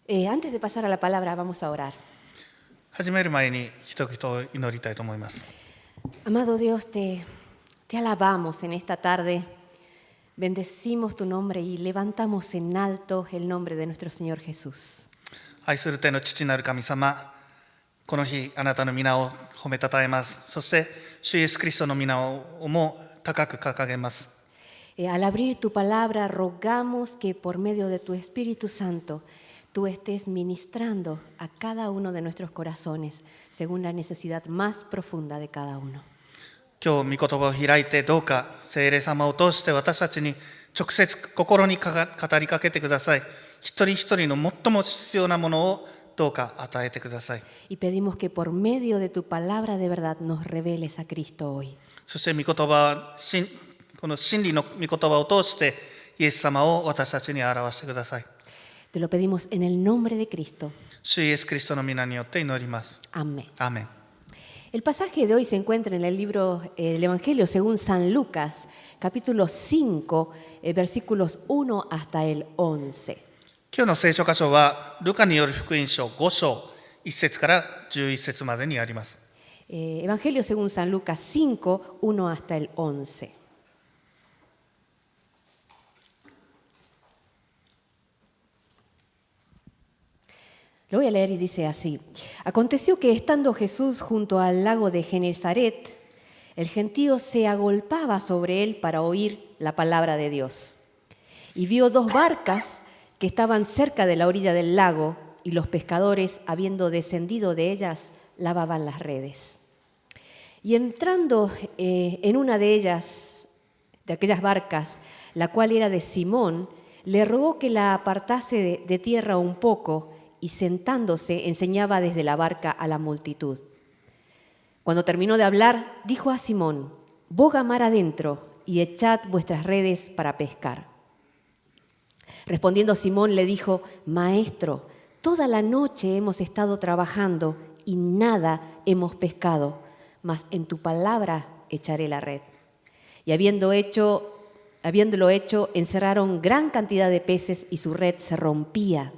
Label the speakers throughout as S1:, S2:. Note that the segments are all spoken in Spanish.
S1: Antes de pasar a la palabra, vamos a orar.
S2: 始める前に一言祈りたいと思います。
S1: Amado Dios, te alabamos en esta tarde, bendecimos tu nombre y levantamos en alto el nombre de nuestro Señor Jesús.
S2: 愛する天の父なる神様、この日あなたの皆を褒めたたえます。そして主イエスキリストの皆をも高く掲げます。
S1: Al abrir tu palabra, rogamos que por medio de tu Espíritu Santo tú estés ministrando a cada uno de nuestros corazones según la necesidad más profunda de cada uno.
S2: 今日御言葉を開いてどうか聖霊様を通して私たちに直接心に語りかけてください。一人一人の最も必要なものをどうか与えてください。
S1: Y pedimos que por medio de tu palabra de verdad nos reveles a Cristo hoy.
S2: そして御言葉、この真理の御言葉を通してイエス様を私たちに表してください。
S1: Te lo pedimos en el nombre de Cristo.
S2: 主イエスキリストの皆によって祈ります。
S1: Amén.
S2: アーメン。
S1: El pasaje de hoy se encuentra en el libro del Evangelio según San Lucas, capítulo 5, versículos 1 hasta el 11.
S2: 今日の聖書箇所はルカによる福音書5章1節から11節までにあります。
S1: Evangelio según San Lucas 5, 1 hasta el 11. Lo voy a leer y dice así. Aconteció que estando Jesús junto al lago de Genezaret, el gentío se agolpaba sobre él para oír la palabra de Dios. Y vio dos barcas que estaban cerca de la orilla del lago, y los pescadores, habiendo descendido de ellas, lavaban las redes. Y entrando en una de ellas, de aquellas barcas, la cual era de Simón, le rogó que la apartase de tierra un poco, y sentándose enseñaba desde la barca a la multitud. Cuando terminó de hablar, dijo a Simón: boga mar adentro y echad vuestras redes para pescar. Respondiendo Simón le dijo: Maestro, toda la noche hemos estado trabajando y nada hemos pescado, mas en tu palabra echaré la red. Y habiéndolo hecho, encerraron gran cantidad de peces y su red se rompía.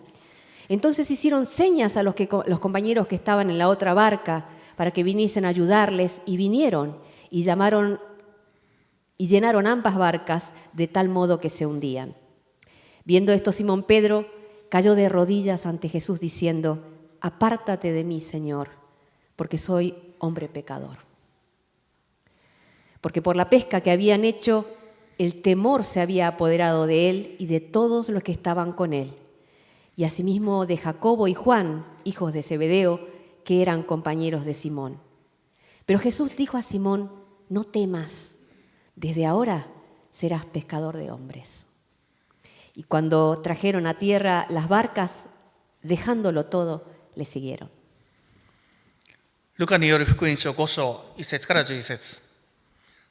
S1: Entonces hicieron señas a los compañeros que estaban en la otra barca para que viniesen a ayudarles, y vinieron y llenaron ambas barcas de tal modo que se hundían. Viendo esto, Simón Pedro cayó de rodillas ante Jesús diciendo: apártate de mí, Señor, porque soy hombre pecador. Porque por la pesca que habían hecho, el temor se había apoderado de él y de todos los que estaban con él, y asimismo de Jacobo y Juan, hijos de Zebedeo, que eran compañeros de Simón. Pero Jesús dijo a Simón: no temas, desde ahora serás pescador de hombres. Y cuando trajeron a tierra las barcas, dejándolo todo, le siguieron.
S2: ルカによる福音書5章1節から11節。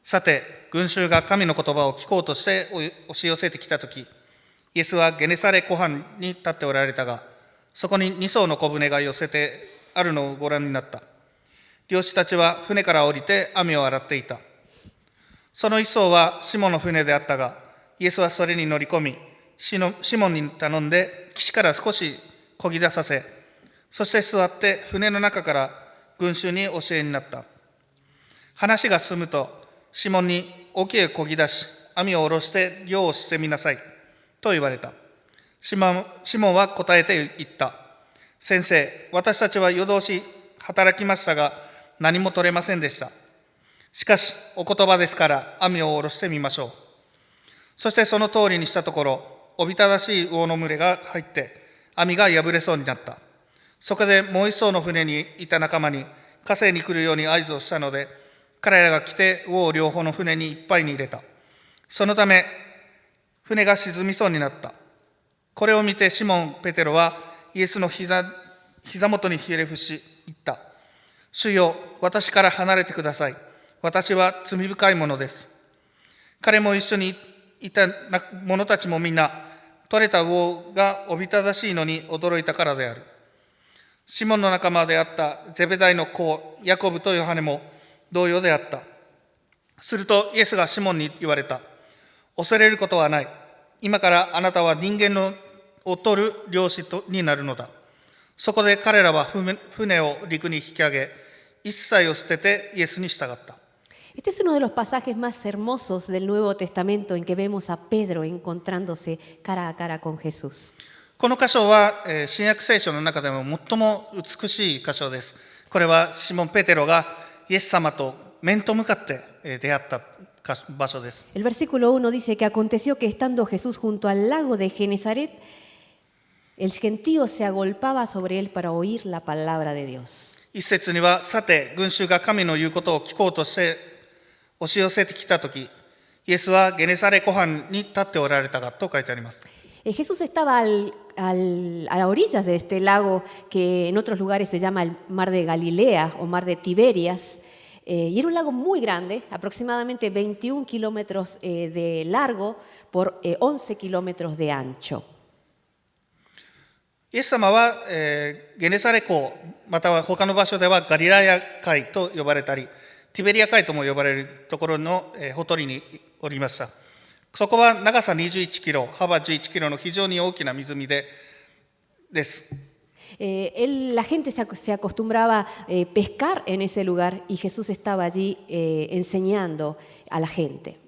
S2: さて、群衆が神の言葉を聞こうとして押し寄せてきたとき、イエスはゲネサレ湖畔に立っておられたが、そこに2艘の小舟が寄せてあるのをご覧になった。漁師たちは船から降りて網を洗っていた。その1艘はシモンの船であったが、イエスはそれに乗り込み、シモンに頼んで岸から少し漕ぎ出させ、そして座って船の中から群衆に教えになった。話が進むと、シモンに沖へ漕ぎ出し、網を下ろして漁をしてみなさいと言われた。シモンは答えて言った。先生、私たちは夜通し働きましたが、何も取れませんでした。しかし、お言葉ですから網を下ろしてみましょう。そしてその通りにしたところ、おびただしい魚の群れが入って、網が破れそうになった。そこでもう一艘の船にいた仲間に、河西に来るように合図をしたので、彼らが来て魚を両方の船にいっぱいに入れた。そのため、船が沈みそうになった。これを見てシモン・ペテロはイエスの膝元にひれ伏し言った。主よ、私から離れてください。私は罪深いものです。彼も一緒にいた者たちもみんな、取れた魚がおびただしいのに驚いたからである。シモンの仲間であったゼベダイの子ヤコブとヨハネも同様であった。するとイエスがシモンに言われた。恐れることはない。今からあなたは人間のを取る漁師になるのだ。そこで彼らは船を陸に引き上げ、一切を捨ててイエスに従った。
S1: Este es uno de los pasajes más hermosos del Nuevo Testamento en que vemos a Pedro encontrándose cara a cara con Jesús.
S2: この箇所は新約聖書の中でも最も美しい箇所です。これはシモン・ペテロがイエス様と面と向かって出会った場所です。
S1: El versículo 1 dice que aconteció que estando Jesús junto al lago de Genezaret, el gentío se agolpaba sobre él para oír la palabra de Dios.
S2: 一節には、さて、群衆が神の言うことを聞こうとして押し寄せてきたとき、イエスはゲネサレ湖畔に立っておられたがと書いてあります。
S1: Jesús estaba a la orilla de este lago que en otros lugares se llama el Mar de Galilea o Mar de Tiberias, y era un lago muy grande, aproximadamente 21 kilómetros de largo por 11 kilómetros de ancho.
S2: イエス様は、ゲネサレ湖、または他の場所ではガリラヤ海と呼ばれたり、ティベリア海とも呼ばれるところのほとりにおりました。そこは長さ21キロ、幅11キロの非常に大きな湖です。
S1: La gente se acostumbraba a pescar en ese lugar y Jesús estaba allí enseñando a la gente.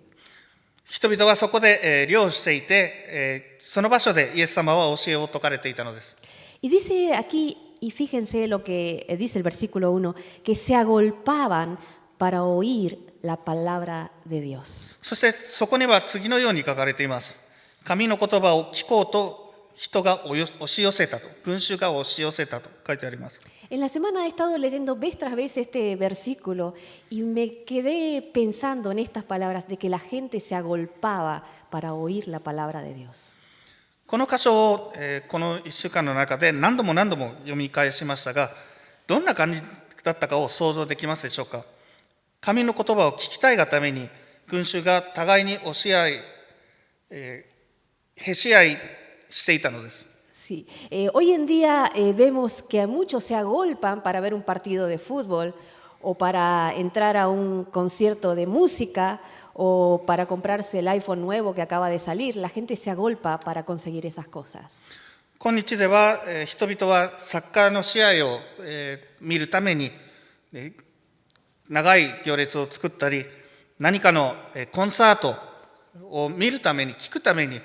S2: 人々はそこで漁をしていて、その場所でイエス様は教えを説かれていたのです。
S1: Y dice aquí, y fíjense lo que dice el versículo 1, que se agolpaban para oír la palabra de Dios.
S2: そしてそこには次のように書かれています。神の言葉を聞こうと人が押し寄せたと、群衆が押し寄せたと書いてあります。
S1: En la semana he estado leyendo vez tras vez este versículo y me quedé pensando en estas palabras de que la gente se agolpaba para oír la palabra de Dios.
S2: この箇所を、この1週間の中で何度も読み返しましたが、どんな感じだったかを想像できますでしょうか。神の言葉を聞きたいがために群衆が互いに押し合い、へし合いしていたのです。
S1: Sí. Hoy en día vemos que muchos se agolpan para ver un partido de fútbol o para entrar a un concierto de música o para comprarse el iPhone nuevo que acaba de salir. La gente se agolpa para conseguir esas cosas.
S2: 今日では人々はサッカーの試合を見るために長い行列を作ったり、何かのコンサートを見るために聞くために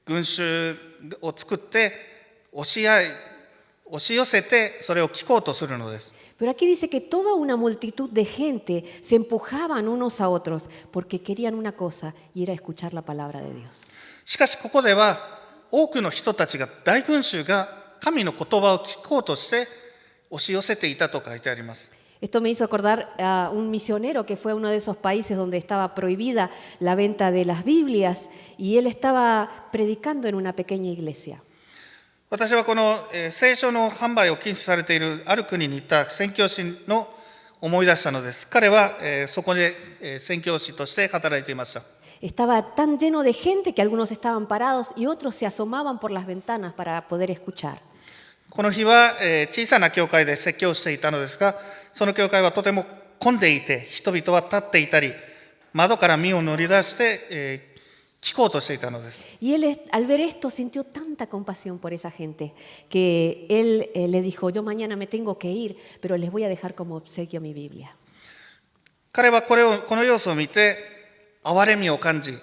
S2: 群衆を作って押し寄せてそれを聞こうとするのです。
S1: Pero aquí dice que toda una multitud de gente se empujaban unos a otros porque querían una cosa y era escuchar la palabra de Dios.
S2: しかしここでは多くの人たちが、大群衆が神の言葉を聞こうとして押し寄せていたと書いてあります。
S1: Esto me hizo acordar a un misionero que fue a uno de esos países donde estaba prohibida la venta de las Biblias y él estaba predicando en una pequeña iglesia.
S2: 私はこの聖書の販売を禁止されているある国に行った宣教師の思い出したのです。彼はそこで宣教師として働いていました。
S1: Estaba tan lleno de gente que algunos estaban parados y otros se asomaban por las ventanas para poder escuchar.
S2: この日は小さな教会で説教していたのですが、その教会はとても混んでいて、人々は立っていたり、窓から身を乗り出して聞こうとしていたのです。
S1: Y él al ver esto sintió tanta compasión por esa gente que él le dijo, yo mañana me tengo que ir, pero les voy a dejar como obsequio mi Biblia.
S2: 彼はこの様子を見て憐れみを感じ、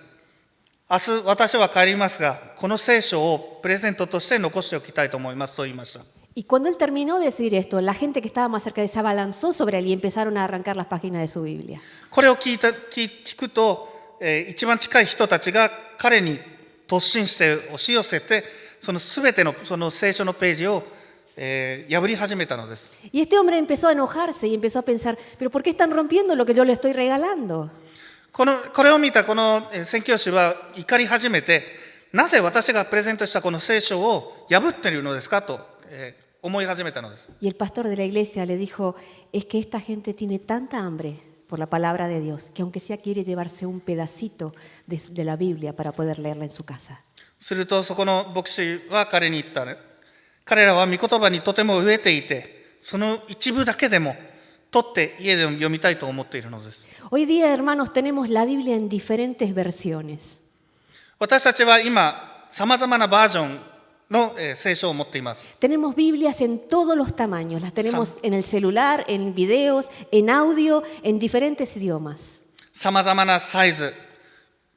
S2: 明日私は帰りますが、この聖書をプレゼントとして残しておきたいと思いますと言いました。
S1: Y cuando él terminó de decir esto, la gente que estaba más cerca de él se abalanzó sobre él y empezaron a arrancar las páginas de su Biblia.
S2: これを聞くと、一番近い人たちが彼に突進して押し寄せて、そのすべてのその聖書のページを破り始めたのです。
S1: Y este hombre empezó a enojarse y empezó a pensar, pero ¿por qué están rompiendo lo que yo le estoy regalando?
S2: これを見たこの宣教師は怒り始めて、なぜ私がプレゼントしたこの聖書を破っているのですかと思い始めたのです。
S1: Y el pastor de la iglesia le dijo, es que esta gente tiene tanta hambre por la palabra de Dios, que aunque sea quiere llevarse un pedacito de la Biblia para poder leerla en su casa.
S2: するとそこの牧師は彼に言った。彼らは御言葉にとても飢えていて、その一部だけでも取って家で読みたいと思っているのです。
S1: Hoy día, hermanos, tenemos la Biblia en diferentes versiones.
S2: 私たちは今さまざまなバージョンの聖書を持っています。
S1: Tenemos Biblias en todos los tamaños, las tenemos en el celular, en videos, en audio, en diferentes idiomas.
S2: さまざまなサイズ、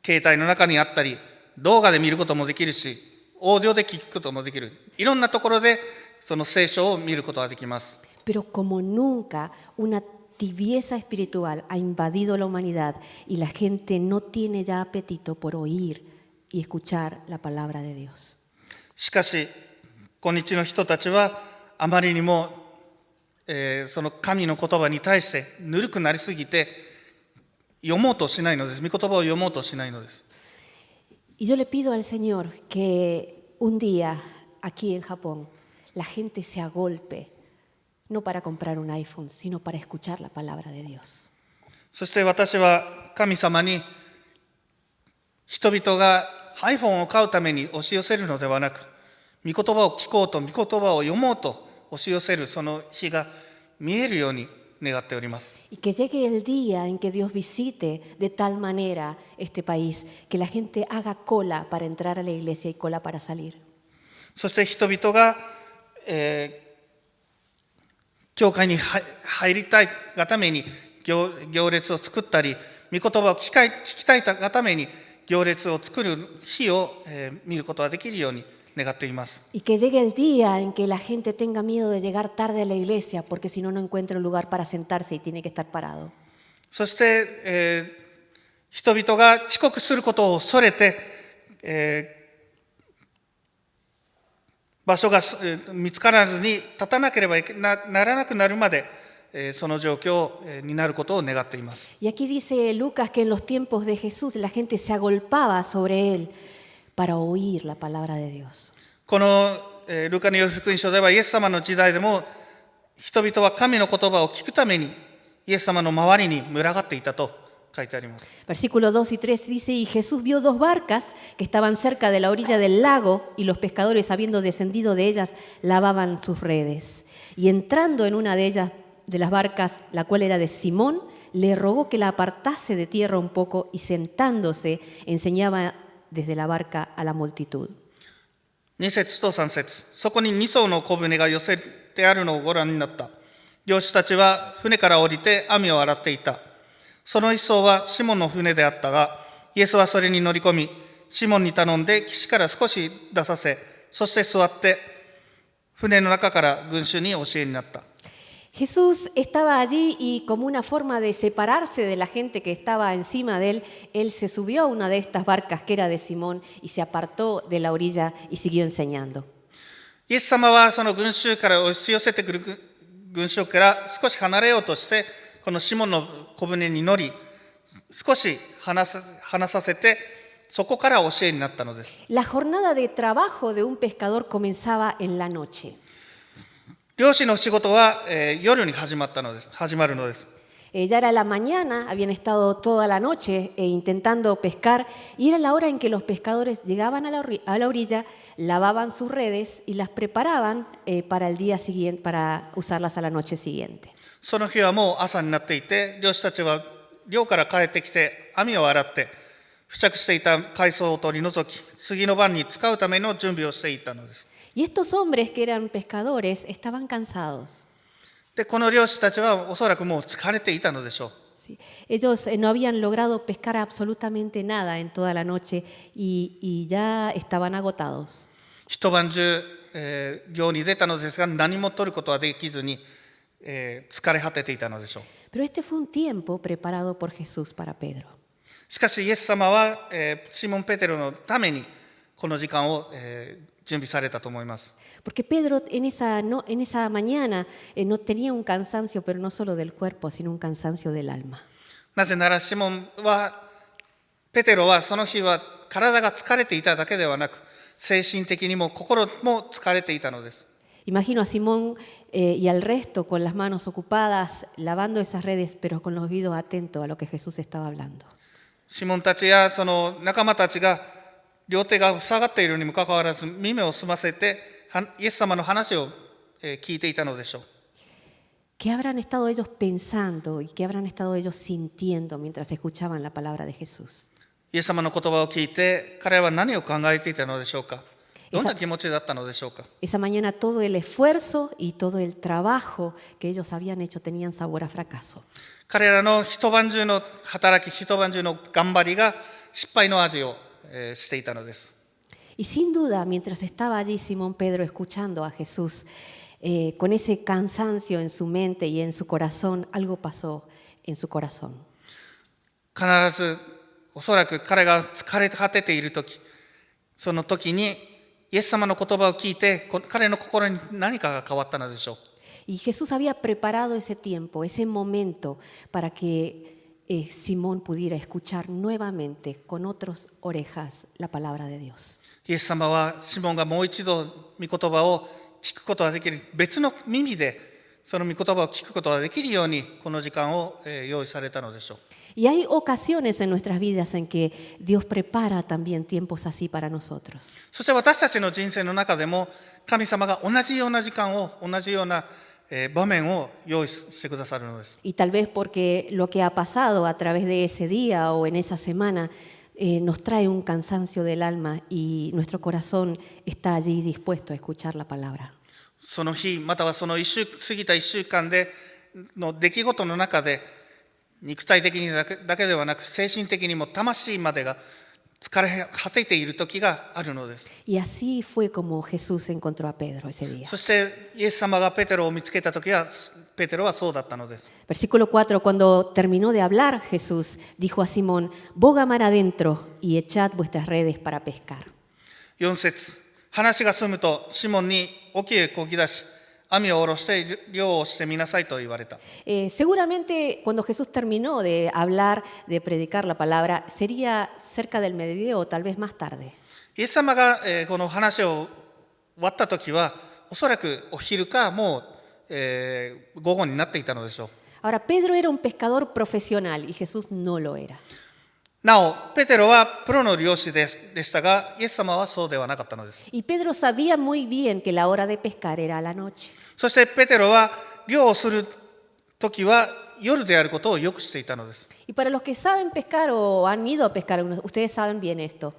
S2: 携帯の中にあったり、動画で見ることもできるし、オーディオで聞くこともできる。いろんなところでその聖書を見ることができます。
S1: Pero como nunca, una tibieza espiritual ha invadido la humanidad y la gente no tiene ya apetito por oír y escuchar la palabra de Dios.
S2: しかし、今日の人たちはあまりにも、その神の言葉に対してぬるくなりすぎて、読もうとしないのです。御言葉を読もうとしないのです。
S1: Y yo le pido al Señor que un día aquí en Japón la gente se agolpe, no para comprar un iPhone, sino para escuchar la palabra de Dios.
S2: そして私は神様に人々が iPhone を買うために押し寄せるのではなく、御言葉を聞こうと、御言葉を読もうと押し寄せるその日が見えるように願っております。
S1: Y que llegue el día en que Dios visite de tal manera este país, que la gente haga cola para entrar a la iglesia y cola para salir.
S2: そして人々が、教会に入りたいがために行列を作ったり、御言葉を聞きたいがために行列を作る日を、見ることができるように願っています。
S1: Y que llegue el día en que la gente tenga miedo de llegar tarde a la iglesia, porque si no, no encuentra un lugar para sentarse y tiene que estar parado.
S2: そして、人々が遅刻することを恐れて、場所が見つからずに立たなければならなくなるまで、その状況になることを願っています。
S1: Y aquí dice Lucas que en los tiempos de Jesús la gente se agolpaba sobre él para oír la palabra de Dios.
S2: このルカの福音書ではイエス様の時代でも人々は神の言葉を聞くためにイエス様の周りに群がっていたと書いてあります。
S1: Versículos 2 y 3 dice, y Jesús vio dos barcas que estaban cerca de la orilla del lago y los pescadores, habiendo descendido de ellas, lavaban sus redes. Y entrando en una de ellas, de las barcas, la cual era de Simón, le rogó que la apartase de tierra un poco y sentándose enseñaba desde la barca a la multitud.
S2: 2節と3節、そこに2艘の小舟が寄せてあるのをご覧になった。漁師たちは船から降りて網を洗っていた。その一艘はシモンの船であったが、イエスはそれに乗り込み、シモンに頼んで岸から少し出させ、そして座って船の中から群衆に教えになった。
S1: Jesús estaba allí y como una forma de separarse de la gente que estaba encima de él, él se subió a una de estas barcas que era de Simón y se apartó de la orilla y siguió enseñando.
S2: イエス様はその群衆から押し寄せてくる群衆から少し離れようとして、このシモンの小舟に乗り、少し離させて、そこから教えになったのです。
S1: La jornada de trabajo de un pescador comenzaba en la noche.
S2: 漁師の仕事は、夜に始まるのです。
S1: Ya era la mañana, habían estado toda la noche intentando pescar y era la hora en que los pescadores llegaban a la orilla, lavaban sus redes y las preparaban para el día siguiente, para usarlas a la noche siguiente.
S2: その日はもう朝になっていて、漁師たちは漁から帰ってきて網を洗って付着していた海藻を取り除き、次の晩に使うための準備をしていたのです。
S1: Y estos hombres que eran pescadores estaban cansados.
S2: で、この漁師たちはおそらくもう疲れていたのでしょう。
S1: Sí. Ellos no habían logrado pescar absolutamente nada en toda la noche y ya estaban agotados.
S2: 一晩中、漁に出たのですが何も取ることはできずに、疲れ果てていたのでしょう。
S1: Pero este fue un tiempo preparado por Jesús para Pedro.
S2: しかしイエス様は、シモン・ペテロのためにこの時間を、準備されたと思います。
S1: Porque Pedro en esa mañana no tenía un cansancio, pero no solo del cuerpo, sino un cansancio del alma.
S2: なぜならペテロはその日は体が疲れていただけではなく、精神的にも心も疲れていたのです。
S1: Imagino a Simón y al resto con las manos ocupadas, lavando esas redes, pero con los oídos atentos a lo que Jesús estaba hablando.
S2: シモンたちやその仲間たちが両手が塞がっているにもかかわらず耳を澄ませてイエス様の話を聞いていたのでしょう。
S1: ¿Qué habrán estado ellos pensando y qué habrán estado ellos sintiendo mientras escuchaban la palabra de Jesús?
S2: イエス様の言葉を聞いて、彼は何を考えていたのでしょうか。どんな気持ちだったのでしょうか。
S1: Esa mañana todo el esfuerzo y todo el trabajo que ellos habían hecho tenían sabor a fracaso.
S2: 彼らの一晩中の働き、一晩中の頑張りが失敗の味をしていたのです。
S1: Y sin duda, mientras estaba allí Simón Pedro escuchando a Jesús, con ese cansancio en su mente y en su corazón, algo pasó en su corazón.
S2: 必ずおそらく彼が疲れ果てている時、その時にイエス様の言葉を聞いて彼の心に何かが変わったのでしょう。
S1: Y Jesús había preparado ese tiempo, ese momento, para que Simón pudiera escuchar nuevamente con otras orejas la palabra de Dios.
S2: イエス様はシモンがもう一度御言葉を聞くことができる、別の耳でその御言葉を聞くことができるようにこの時間を用意されたのでしょう。
S1: Y hay ocasiones en nuestras vidas en que Dios prepara también tiempos así para nosotros.
S2: そして私たちの人生の中でも神様が同じような時間を、同じような場面を用意してくださるのです。
S1: Y tal vez porque lo que ha pasado a través de ese día o en esa semana nos trae un cansancio del alma y nuestro corazón está allí dispuesto a escuchar la palabra.
S2: その日またはその過ぎた1週間での出来事の中で肉体的にだけではなく精神的にも魂までが疲れ果てている時があるのです。
S1: Y así fue como Jesús encontró a Pedro ese día.
S2: そしてイエス様がペテロを見つけた時はペテロはそうだったのです。
S1: Versículo 4, cuando terminó de hablar Jesús, dijo a Simón, boga mar adentro y echad vuestras redes para pescar.
S2: 4節、話が済むとシモンに沖へこぎ出し、網を下ろして漁をしてみなさいと言われた。
S1: Seguramente cuando Jesús terminó de hablar, de predicar la palabra, sería cerca del mediodía o tal vez más tarde.
S2: イエス様がこの話を終わった時はおそらくお昼かもう午後になっていたのでしょう。
S1: Ahora, Pedro era un pescador profesional y Jesús no lo era.
S2: なお、ペテロはプロの漁師でしたが、イエス様はそうではなかったのです。
S1: Y Pedro sabía muy bien que la hora de pescar era a la noche.
S2: そしてペテロは漁をする時は夜であることをよくしていたのです。
S1: Y para los que saben pescar o han ido a pescar, ustedes saben bien esto.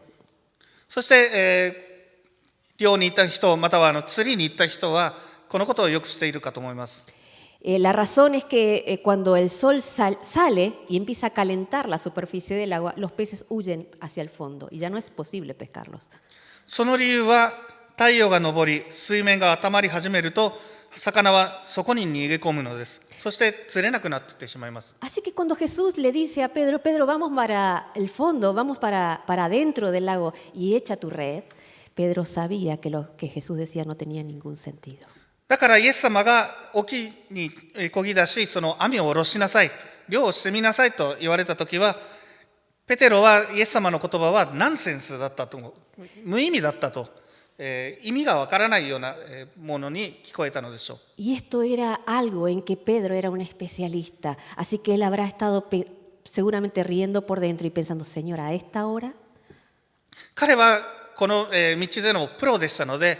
S2: そして、漁に行った人、または釣りに行った人はこのことをよくしているかと思います。
S1: La razón es que cuando el sol sale y empieza a calentar la superficie del agua, los peces huyen hacia el fondo y ya no es posible pescarlos.
S2: その理由は太陽が昇り、水面が温まり始めると、魚はそこに逃げ込むのです。そして釣れなくなってしまいます。
S1: Así que cuando Jesús le dice a Pedro, Pedro, vamos para el fondo, vamos para adentro del lago y echa tu red, Pedro sabía que lo que Jesús decía no tenía ningún sentido.
S2: だからイエス様が沖にこぎ出し、その網を下ろしなさい、漁をしてみなさいと言われたときは、ペテロはイエス様の言葉はナンセンスだったと、無意味だったと、意味がわからないようなものに聞こえたのでしょう。
S1: Y esto era algo en que Pedro era un especialista, así que él habrá estado seguramente riendo por dentro y pensando, Señor, ¿a esta hora?
S2: 彼はこの道でのプロでしたので、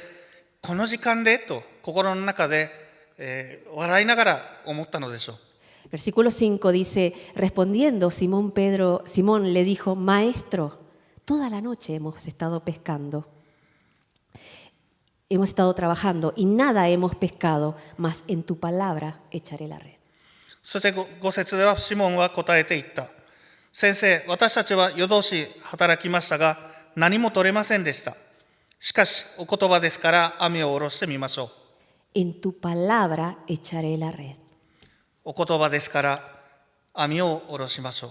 S2: この時間でと心の中で笑いながら思ったのでしょう。
S1: Versículo 5 dice, respondiendo Simón le dijo, Maestro, toda la noche hemos estado pescando, hemos estado trabajando y nada hemos pescado, mas en tu palabra echaré la red.
S2: そして5節ではシモンは答えていった。先生、私たちは夜通し働きましたが何も取れませんでした。しかしお言葉ですから網を下ろしてみましょう。
S1: En tu palabra echaré la red.
S2: お言葉ですから網を下ろしましょう。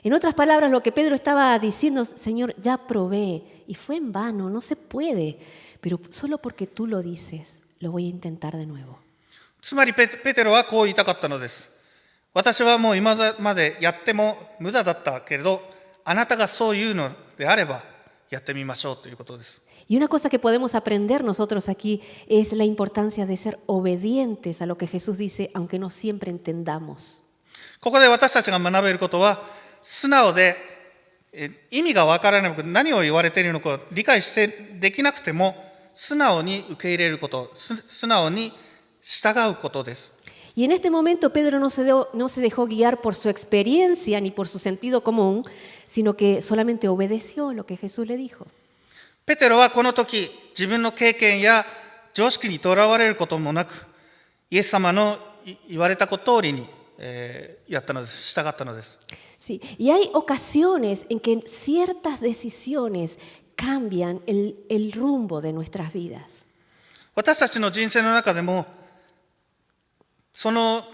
S1: En otras palabras, lo que Pedro estaba diciendo, Señor, ya probé y fue en vano, no se puede, pero solo porque tú lo dices, lo voy a intentar de nuevo.
S2: つまりペテロはこう言いたかったのです。私はもう今までやっても無駄だったけれど、あなたがそう言うのであればやってみましょうということです。
S1: Y una cosa que podemos aprender nosotros aquí es la importancia de ser obedientes a lo que Jesús dice, aunque no siempre entendamos.
S2: ここで私たちが学べることは、素直で意味がわからなく何を言われているのか理解してできなくても素直に受け入れること、素直に従うことです。
S1: Y en este momento Pedro no se dejó guiar por su experiencia ni por su sentido común, sino que solamente obedeció lo que Jesús le dijo.
S2: ペテロはこの時、自分の経験や常識にとらわれることもなく、イエス様の言われた通りに、やったのです、従ったのです。
S1: Sí, y hay ocasiones en que ciertas decisiones cambian el rumbo de nuestras vidas.
S2: 私たちの人生の中でも、その、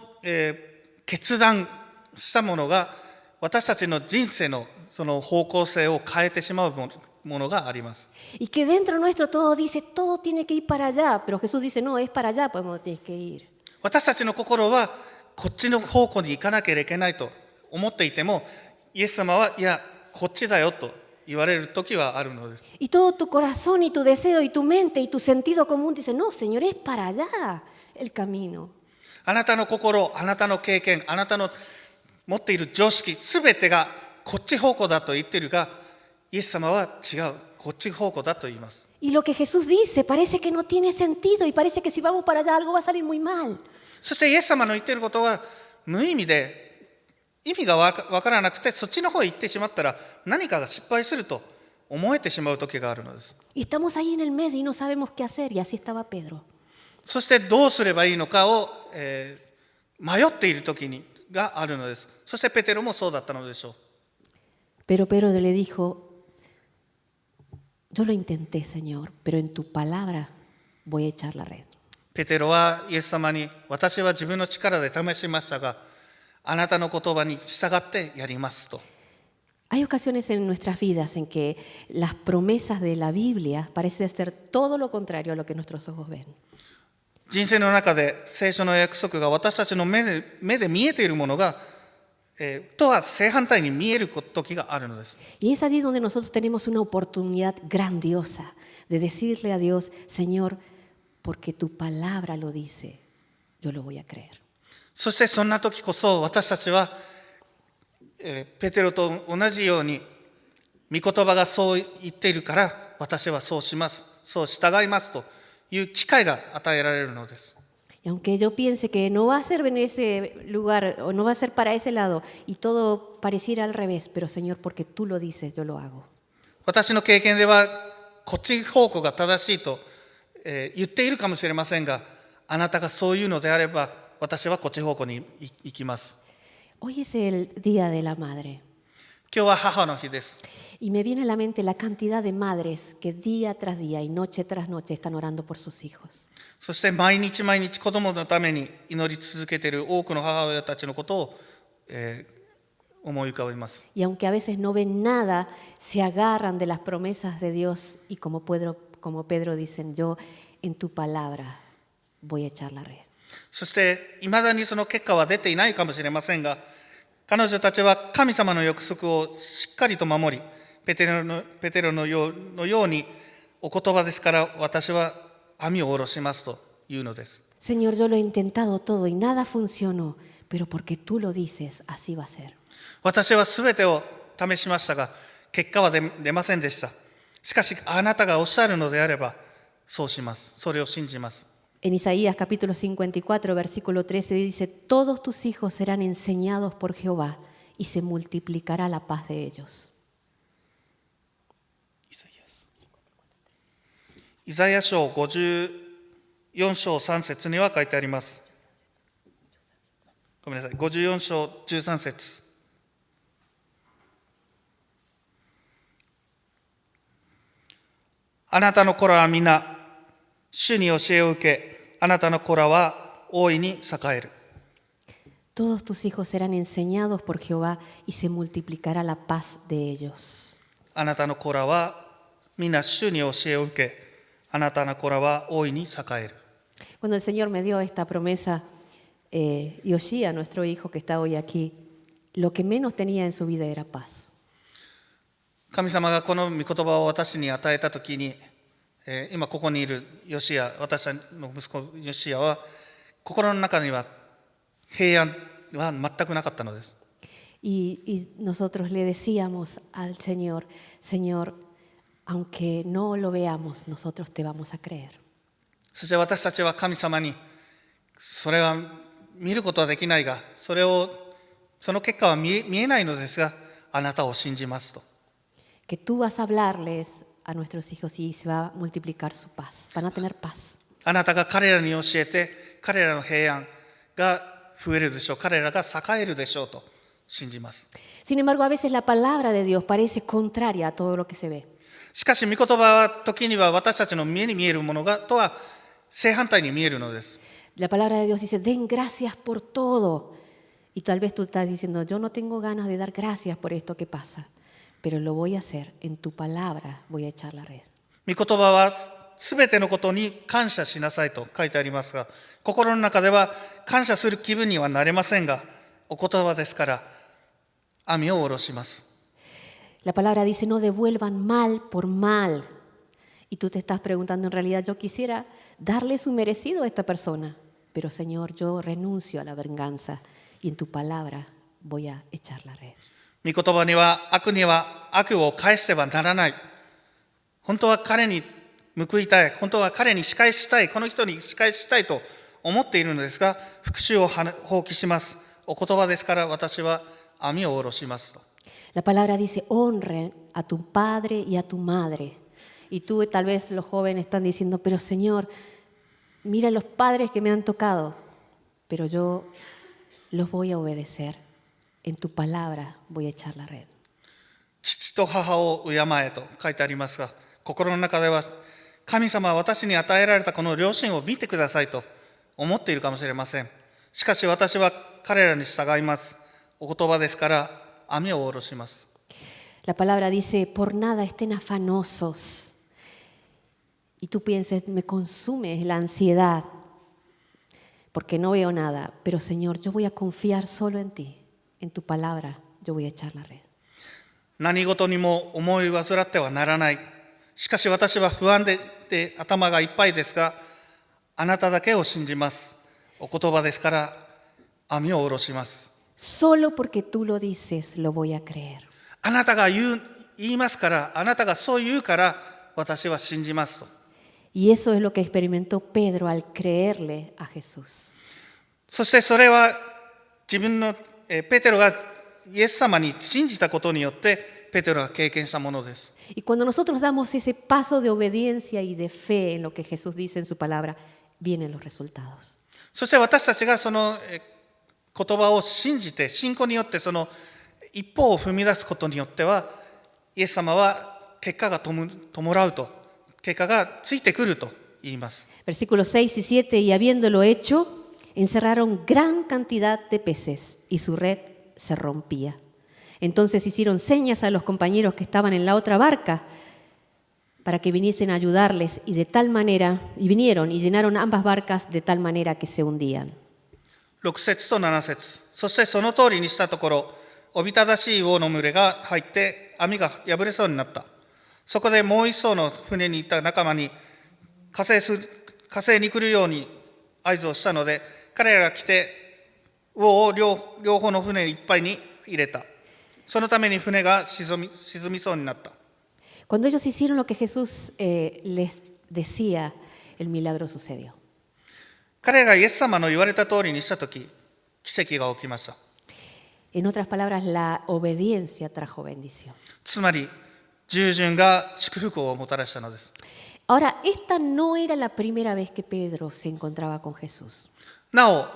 S2: 決断したものが、私たちの人生のその方向性を変えてしまうものがあります。
S1: Y que dentro nuestro todo dice, todo tiene que ir para allá, pero Jesús dice, no, es para allá, pues no tienes que ir.
S2: 私たちの心は、こっちの方向に行かなければいけないと思っていても、イエス様は、いや、こっちだよと言われる時はあるのです。
S1: Y todo tu corazón y tu deseo y tu mente y tu sentido común dice, no, Señor, es para allá el camino.
S2: あなたの心、あなたの経験、あなたの持っている常識、すべてがこっち方向だと言っているが、イエス様は違う、こっち方向だと言います。
S1: Y lo que Jesús dice parece que no tiene sentido y parece que si vamos para allá algo va a salir muy mal.
S2: そしてイエス様の言っていることは無意味で、意味がわからなくて、そっちの方へ行ってしまったら何かが失敗すると思えてしまう時があるのです。
S1: Y estamos ahí en el medio y no sabemos qué hacer, y así estaba Pedro.
S2: そしてどうすればいいのかを、迷っている時があるのです。そしてペテロもそうだったのでしょう。
S1: Pero Pedro le dijo, yo lo intenté, Señor, pero en tu palabra voy a echar la red.
S2: ペテロはイエス様に、私は自分の力で試しましたが、あなたの言葉に従ってやりますと。
S1: Hay ocasiones en nuestras vidas en que las promesas de la Biblia parecen ser todo lo contrario a lo que nuestros ojos ven.
S2: 人生の中で聖書の約束が私たちの目で見えているものが、とは正反対に見える時があるのです。
S1: Y es allí donde nosotros tenemos una oportunidad grandiosa de decirle a Dios, Señor, porque tu palabra lo dice, yo lo voy a creer.
S2: そしてそんな時こそ私たちは、ペテロと同じように、御言葉がそう言っているから私はそうします、そう従いますという機会が与えられるのです。
S1: Y aunque yo piense que no va a ser en ese lugar o no va a ser para ese lado y todo pareciera al revés, pero Señor, porque tú lo dices, yo lo hago.
S2: 私の経験ではこっち方向が正しいと、言っているかもしれませんが、あなたがそういうのであれば私はこっち方向に行きます。
S1: Hoy es el Día de la Madre
S2: 今日は母の日です。
S1: y me viene a la mente la cantidad de madres que día tras día y noche tras noche están orando por sus hijos.
S2: そして毎日毎日子供のために祈り続けている多くの母親たちのことを、思い浮かべます。
S1: Y aunque a veces no ven nada, se agarran de las promesas de Dios y como Pedro dicen, yo en tu palabra voy a echar la red.
S2: そしていまだにその結果は出ていないかもしれませんが、彼女たちは神様の約束をしっかりと守り、ペテロのようにお言葉ですから私は網を下ろしますというのです。
S1: Señor, yo lo he intentado todo y nada funcionó, pero porque tú lo dices, así va a ser.
S2: 私はすべてを試しましたが、結果は出ませんでした。しかしあなたがおっしゃるのであればそうします。それを信じます。
S1: En Isaías capítulo 54, versículo 13 dice, todos tus hijos serán enseñados por Jehová y se multiplicará la paz de ellos.
S2: イザヤ書54章3節には書いてあります。ごめんなさい、54章13節。あなたの子らは皆、主に教えを受け、あなたの子らは大いに栄える。
S1: Todos tus hijos serán enseñados por Jehová y se multiplicará la paz de ellos.
S2: あなたの子らは皆主に教えを受け、あなたの子らは大いに栄える。
S1: Cuando el Señor me dio esta promesa, Yoshia, nuestro hijo que está hoy aquí, lo que menos tenía en su vida era paz.
S2: 神様がこの御言葉を私に与えたときに、今ここにいるヨシア、私の息子ヨシアは心の中には平安は全くなかったのです。
S1: Y nosotros le decíamos al Señor, Señor, aunque no lo veamos, nosotros te vamos a creer.
S2: そして私たちは神様に、それは見ることはできないが、その結果は見えないのですが、あなたを信じますと。
S1: Que tú vas a hablarles a nuestros hijos y se va a multiplicar su paz. Van a tener paz.
S2: あなたが彼らに教えて、彼らの平安が増えるでしょう。彼らが栄えるでしょうと信じます。
S1: Sin embargo, a veces la palabra de Dios parece contraria a todo lo que se ve.
S2: しかし、御言葉は時には私たちの目に見えるものとは正反対に見えるのです。
S1: La palabra de Dios dice, den gracias por todo. Y tal vez tú estás diciendo, yo no tengo ganas de dar gracias por esto que pasa, pero lo voy a hacer. En tu palabra voy a echar la red.
S2: 御言葉はすべてのことに感謝しなさいと書いてありますが、心の中では感謝する気分にはなれませんが、お言葉ですから網を下ろします。
S1: La palabra dice, no devuelvan mal por mal. Y tú te estás preguntando, en realidad yo quisiera darle su merecido a esta persona. Pero Señor, yo renuncio a la venganza y en tu palabra voy a echar la red.
S2: 御言葉には悪を返してはならない。本当は彼に報いたい。本当は彼に仕返したい。この人に仕返したいと思っているのですが、復讐を放棄します。お言葉ですから私は網を下ろしますと。
S1: La palabra dice, honren a tu padre y a tu madre. Y tú tal vez los jóvenes están diciendo, pero Señor, mira los padres que me han tocado, pero yo los voy a obedecer. En tu palabra voy a echar la red.
S2: 父と母を敬えと書いてありますが、心の中では神様は私に与えられたこの良心を見てくださいと思っているかもしれません。しかし私は彼らに従います。お言葉ですから網を下ろします。
S1: La palabra dice, por nada estén afanosos. Y tú piensas, me consume la ansiedad, porque no veo nada. Pero Señor, yo voy a confiar solo en ti. En tu palabra, yo voy a echar la red.
S2: 何事にも思い煩ってはならない。しかし私は不安で頭がいっぱいですが、あなただけを信じます。お言葉ですから網を下ろします。
S1: Solo porque tú lo dices, lo voy a creer.
S2: あなたが言いますから、あなたがそう言うから私は信じますと。
S1: Y eso es lo que experimentó Pedro al creerle a Jesús.
S2: そしてそれは自分のペテロがイエス様に信じたことによってペテロが経験したものです。
S1: Y cuando nosotros damos ese paso de obediencia y de fe en lo que Jesús dice en su palabra, vienen los resultados.
S2: そして私たちがその言葉を信じて、信仰によってその一歩を踏み出すことによっては、イエス様は結果が伴うと、結果がついてくると言います。
S1: Versículos 6 y 7, y habiéndolo hecho, encerraron gran cantidad de peces y su red se rompía. Entonces hicieron señas a los compañeros que estaban en la otra barca para que viniesen a ayudarles y vinieron y llenaron ambas barcas de tal manera que se hundían.
S2: 6節と7節。そしてその通りにしたところ、おびただしい魚の群れが入って網が破れそうになった。そこでもう一艘の船にいた仲間に加勢に来るように合図をしたので、彼らが来て魚を両方の船いっぱいに入れた。そのために船が沈みそうになった。
S1: Cuando ellos hicieron lo que Jesús les decía, el milagro sucedió.
S2: 彼がイエス様の言われた通りにしたとき、奇跡が起きました。
S1: En otras palabras, la obediencia trajo bendición.
S2: つまり、従順が祝福をもたらしたのです。
S1: Ahora, esta no era la primera vez que Pedro se encontraba con Jesús.
S2: なお、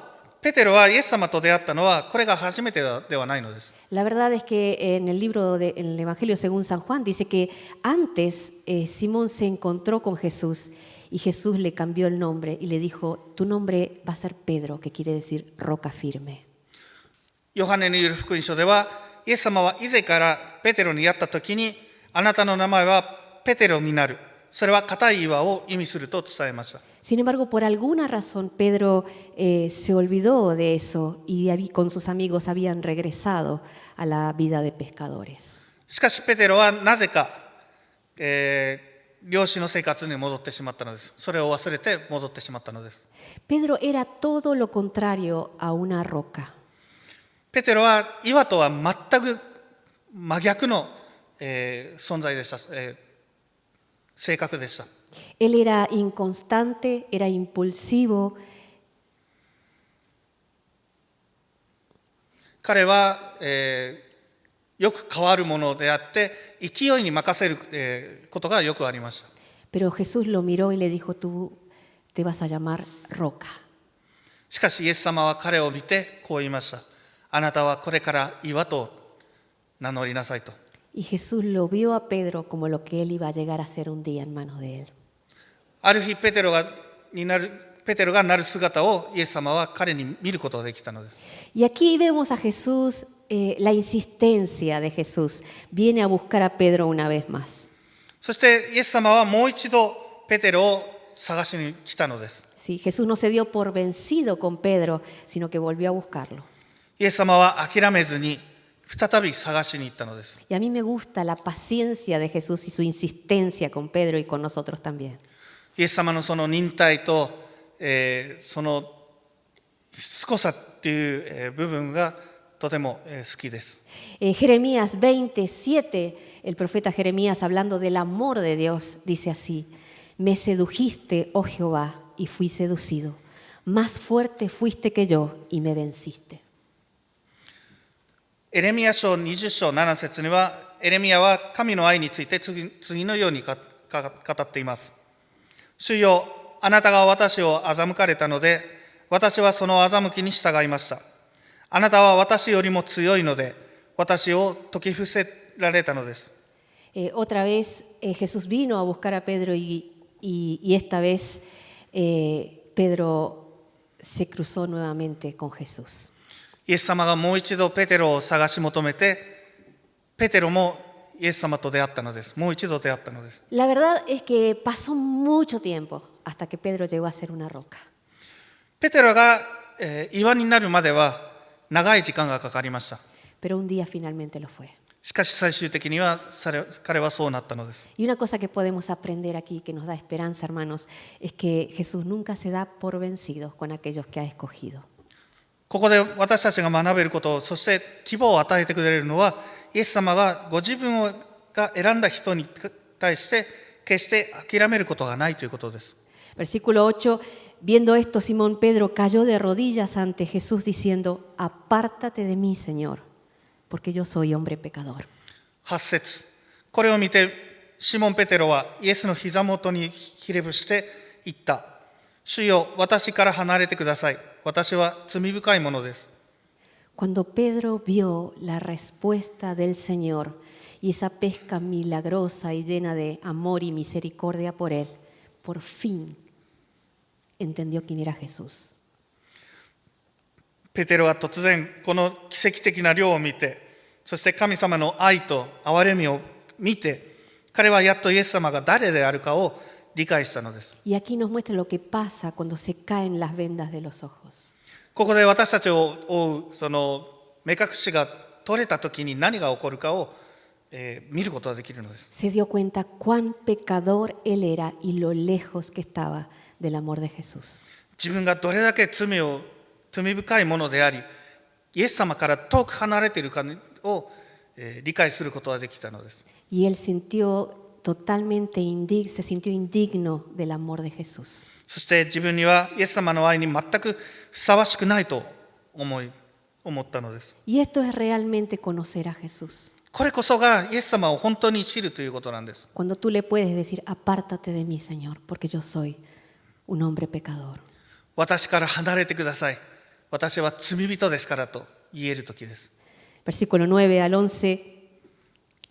S2: ペテロはイエス様と出会ったのはこれが初めてではないのです。
S1: La verdad es que en el en el Evangelio según San Juan dice que antes Simón se encontró con Jesús y Jesús le cambió el nombre y le dijo, tu nombre va a ser Pedro, que quiere decir roca firme.
S2: ヨハネによる福音書では、イエス様は以前からペテロに会ったときに、あなたの名前はペテロになる。それは固い岩を意味すると伝えました。
S1: Sin embargo, por alguna razón, Pedro se olvidó de eso y con sus amigos habían regresado a la vida de pescadores.
S2: しかしペテロはなぜか、漁師の生活に戻ってしまったのです。それを忘れて戻ってしまったのです。
S1: Pedro era todo lo contrario a una roca.
S2: ペテロは岩とは全く真逆の、存在でした、性格でした。
S1: Él era inconstante, era impulsivo,
S2: 彼は、よく変わるものであって、勢いに任せる、ことがよくありました。
S1: Pero Jesús lo miró y le dijo, tú te vas a llamar Roca.
S2: しかしイエス様は彼を見てこう言いました。あなたはこれから岩と名乗りなさいと。
S1: Y Jesús lo vio a Pedro como lo que él iba a llegar a ser un día en manos de él.
S2: ある日ペテロがなる姿をイエス様は彼に見ることができたのです。
S1: Y aquí vemos a Jesús, la insistencia de Jesús. Viene a buscar a Pedro una vez más.
S2: そしてイエス様はもう一度ペテロを探しに来たのです。
S1: Sí, Jesús no se dio por vencido con Pedro, sino que volvió a buscarlo.
S2: イエス様は諦めずに再び探しに行ったのです。
S1: Y a mí me gusta la paciencia de Jesús y su insistencia con Pedro y con nosotros también.
S2: イエス様のその忍耐と、そのしつこさっていう、部分がとても、好きです。
S1: Jeremías 27, el profeta Jeremías, hablando del amor de Dios, dice así: Me sedujiste, oh Jehová, y fui seducido. Más fuerte fuiste que yo y me venciste.
S2: エレミヤ書20章7節には、エレミヤは神の愛について次のように語っています。主よ、あなたが私を欺かれたので、私はその欺きに従いました。あなたは私よりも強いので、私を説き伏せられたのです。
S1: Otra vez Jesús vino a buscar a Pedro y esta vez Pedro se cruzó nuevamente con Jesús.
S2: イエス様がもう一度ペテロを探し求めて、ペテロもイエス様と出会ったのです。もう一度出会ったのです。
S1: La verdad es que pasó mucho tiempo hasta que Pedro llegó a ser una roca.
S2: ペテロが、岩になるまでは長い時間がかかりました。
S1: Pero un día finalmente lo fue.
S2: しかし最終的には彼はそうなったのです。
S1: Y una cosa que podemos aprender aquí, que nos da esperanza, hermanos, es que Jesús nunca se da por vencido con aquellos que ha escogido.
S2: ここで私たちが学べること、そして希望を与えてくれるのは、イエス様がご自分が選んだ人に対して決して諦めることがないということです。
S1: Versículo 8, viendo esto, Simón Pedro cayó de rodillas ante Jesús diciendo, apártate de mí, Señor, porque yo soy hombre pecador.
S2: 8節、これを見てシモン・ペテロはイエスの膝元にひれ伏して言った。主よ、私から離れてください。私は罪深いものです。
S1: Cuando Pedro vio la respuesta del Señor y esa pesca milagrosa y llena de amor y misericordia por él, por fin entendió quién era Jesús.
S2: ペテロは突然この奇跡的な漁を見て、そして神様の愛と憐れみを見て、彼はやっとイエス様が誰であるかを理解したのです。
S1: Y aquí nos muestra lo que pasa cuando se caen las vendas de los ojos.
S2: ここで私たちを追うその目隠しが取れた時に何が起こるかを、見ることができるのです。
S1: Se dio cuenta cuán pecador él era y lo lejos que estaba del amor de Jesús.
S2: 自分がどれだけ罪深いものであり、イエス様から遠く離れているかを、理解することができたのです。
S1: Y él se sintió indigno del amor de Jesús.
S2: そして自分にはイエス様の愛に全くふさわしくないと思ったのです。
S1: Y esto es realmente conocer a Jesús.
S2: これこそがイエス様を本当に知るということなんです。
S1: Cuando tú le puedes decir, apártate de mí, Señor, porque yo soy un hombre pecador.
S2: 私から離れてください。私は罪人ですからと言える時です。
S1: Versículo 9 al 11,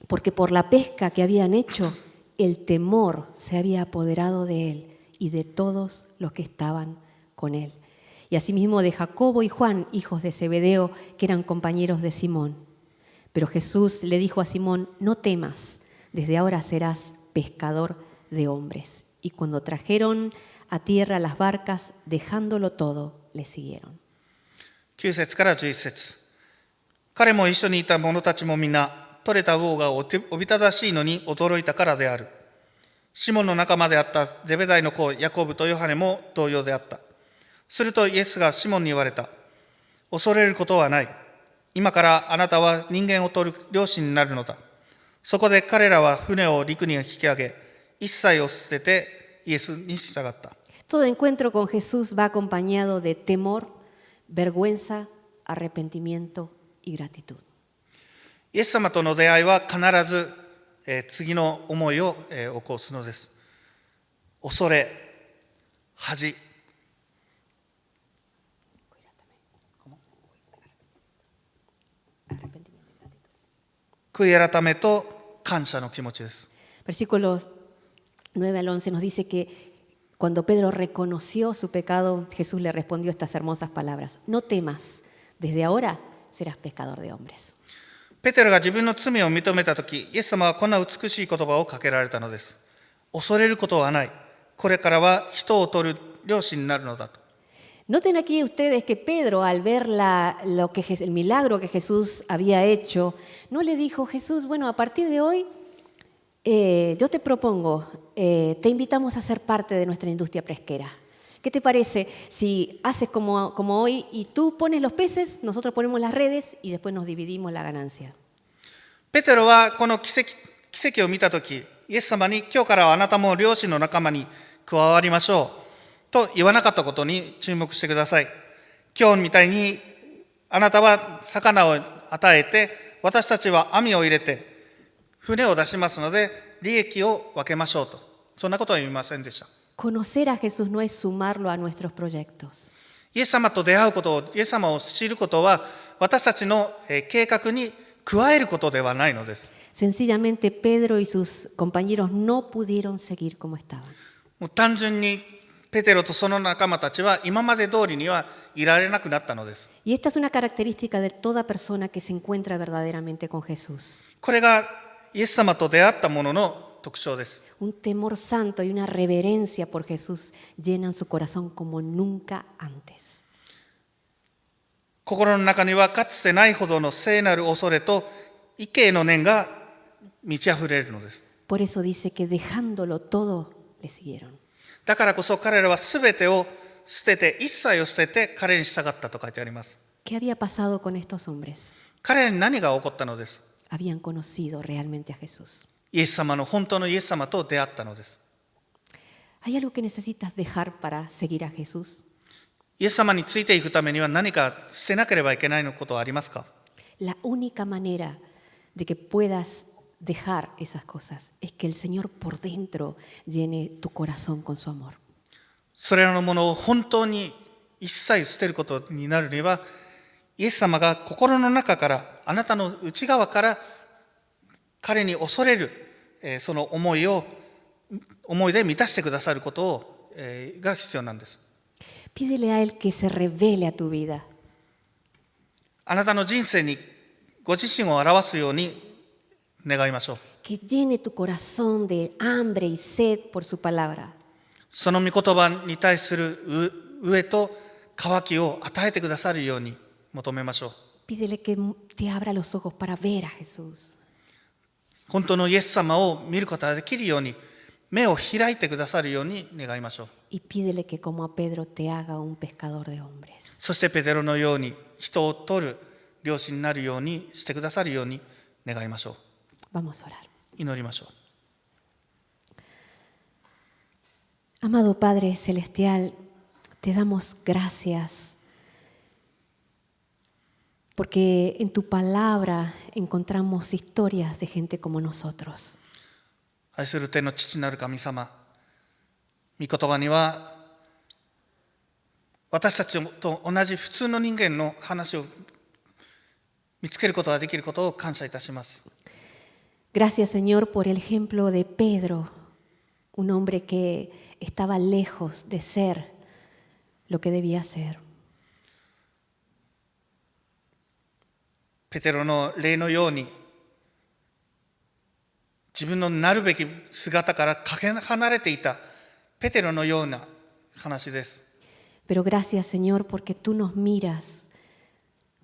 S1: porque por la pesca que habían hecho, el temor se había apoderado de él y de todos los que estaban con él. Y asimismo de Jacobo y Juan, hijos de Zebedeo, que eran compañeros de Simón. Pero Jesús le dijo a Simón, no temas, desde ahora serás pescador de hombres. Y cuando trajeron a tierra las barcas, dejándolo todo, le siguieron.
S2: 9節から11節。彼も一緒にいた者たちも皆、取れた魚がおびただしいのに驚いたからである。シモンの仲間であったゼベダイの子ヤコブとヨハネも同様であった。するとイエスがシモンに言われた。恐れることはない。今からあなたは人間を取る漁師になるのだ。そこで彼らは船を陸に引き上げ、一切を捨ててイエスに従った。
S1: Todo encuentro con Jesús va acompañado de temor, vergüenza, arrepentimiento y gratitud.
S2: イエス様との出会いは必ず、次の思いを、起こすのです。恐れ、恥、悔い改めと感謝の気持ちです。
S1: Versículos 9 al 11 nos dice que cuando Pedro reconoció su pecado, Jesús le respondió estas hermosas palabras: no temas, desde ahora serás pescador de hombres.
S2: ペテロが自分の罪を認めたとき、イエス様はこんな美しい言葉をかけられたのです。恐れることはない。これからは人を取る漁師になるのだと。
S1: Noten aquí ustedes que Pedro, al ver el milagro que Jesús había hecho, no le dijo: Jesús, bueno, a partir de hoy yo te propongo, te invitamos a ser parte de nuestra industria pesquera. ¿Qué te parece si haces como hoy y tú pones los peces, nosotros ponemos las redes y después nos dividimos la ganancia?
S2: ペテロはこの奇跡を見たとき、イエス様に今日からはあなたも漁師の仲間に加わりましょうと言わなかったことに注目してください。今日みたいにあなたは魚を与えて、私たちは網を入れて船を出しますので利益を分けましょうと、そんなことは言いませんでした。
S1: Conocer a Jesús no es sumarlo a nuestros proyectos.
S2: イエス様と出会うことを、イエス様を知ることは私たちの計画に加えることではないのです。
S1: Sencillamente Pedro y sus compañeros no pudieron seguir como estaban.
S2: もう単純にペテロとその仲間たちは今まで通りにはいられなくなったのです。
S1: Y esta es una característica de toda persona que se encuentra verdaderamente con Jesús.
S2: これがイエス様と出会った者の特徴です。
S1: Un temor santo y una reverencia por Jesús llenan su corazón como nunca antes.
S2: 心の中にはかつてないほどの聖なる恐れと畏敬の念が満ち溢れるのです。
S1: Por eso dice que dejándolo todo, le siguieron.
S2: だからこそ彼らはすべてを捨てて、一切を捨てて彼に従ったと書いてあります。
S1: ¿Qué había pasado con estos hombres?
S2: 彼らに何が起こったのです。
S1: Habían conocido realmente a Jesús.
S2: イエス様の本当のイエス様と出会ったのです。
S1: ¿Hay algo que necesitas dejar para seguir a Jesús?
S2: イエス様についていくためには何か捨てなければいけないことはありますか？
S1: La única manera de que puedas dejar esas cosas es que el Señor por dentro llene tu corazón con su amor.
S2: それらのものを本当に一切捨てることになるには、イエス様が心の中から、あなたの内側から彼に恐れる、その思いで満たしてくださることが必要なんです。
S1: Pídele a Él que se revele a tu vida.
S2: あなたの人生にご自身を表すように願いましょう。
S1: Que llene tu corazón de hambre y sed por su palabra.
S2: その御言葉に対する飢えと渇きを与えてくださるように求めましょう。
S1: Pídele que te abra los ojos para ver a Jesús.
S2: 本当のイエス様を見ることができるように目を開いてくださるように願いましょう。
S1: Y pídele que como a Pedro te haga un pescador de hombres.
S2: そしてペテロのように人を取る漁師になるようにしてくださるように願いましょう。
S1: Vamos a orar.
S2: 祈りましょう。
S1: Amado Padre Celestial, te damos gracias porque en tu palabra encontramos historias de gente como nosotros.
S2: 愛する天の父なる神様、御言葉には私たちと同じ普通の人間の話を見つけることができることを感謝いたします。
S1: Gracias, Señor, por el ejemplo de Pedro, un hombre que estaba lejos de ser lo que debía ser.
S2: ペテロの例のように自分のなるべき姿からかけ離れていたペテロのような話です。
S1: Pero gracias, Señor, porque tú nos miras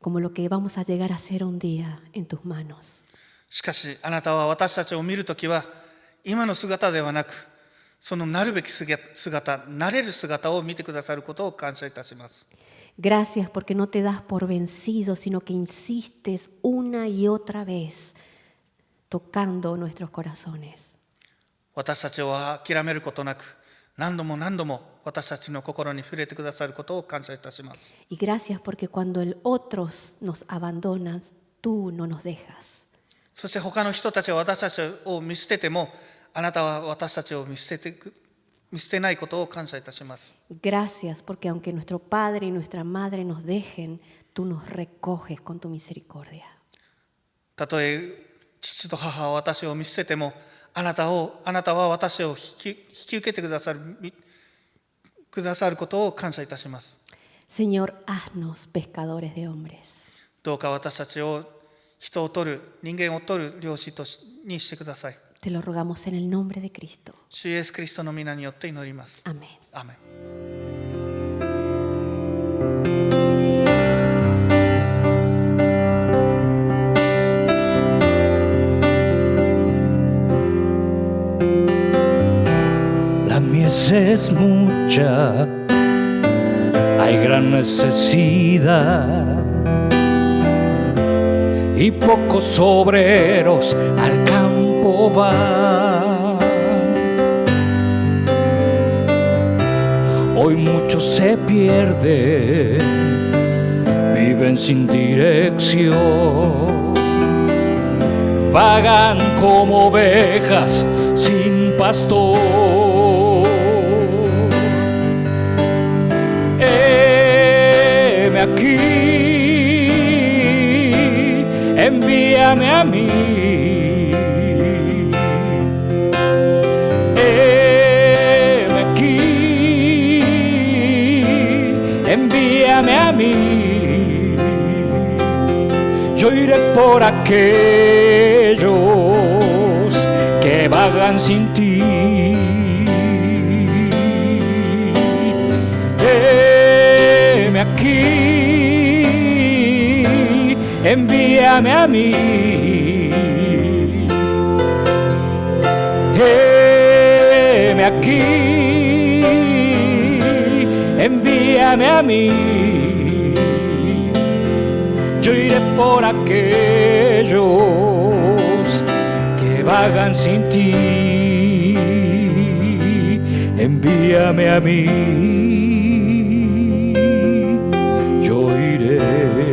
S1: como lo que vamos a llegar a ser un día en tus manos.
S2: しかしあなたは私たちを見るときは今の姿ではなく、そのなるべき姿、なれる姿を見てくださることを感謝いたします。
S1: Gracias porque no te das por vencido, sino que insistes una y otra vez tocando nuestros corazones.
S2: 私たちを諦めることなく、何度も何度も私たちの心に触れてくださることを感謝いたします。
S1: Y gracias porque cuando el otros nos abandonan, tú no nos dejas.
S2: そして他の人たちは私たちを見捨てても、あなたは私たちを見捨てないことを感謝いたします。
S1: Gracias porque aunque nuestro padre y nuestra madre nos dejen, tú nos recoges con tu misericordia.
S2: たとえ父と母は私を見捨てても、あなたは私を引き受けてくださることを感謝いたします。
S1: Señor, haznos pescadores de hombres.
S2: どうか私たちを人を取る、人間を取る漁師にしてください。
S1: Te lo rogamos en el nombre de Cristo.
S2: 主イエスキリストの皆によって祈ります。
S1: Amén.
S2: アーメン。
S3: La mies es mucha, hay gran necesidad y pocos obreros al campo van. Hoy muchos se pierden, viven sin dirección, vagan como ovejas sin pastor. Heme aquí, envíame a mí. Heme aquí, envíame a mí. Yo iré por aquellos que vagan sin ti. Heme aquí, envíame a mí. Heme aquí, envíame a mí. Yo iré por aquellos que vagan sin ti. Envíame a mí. Yo iré.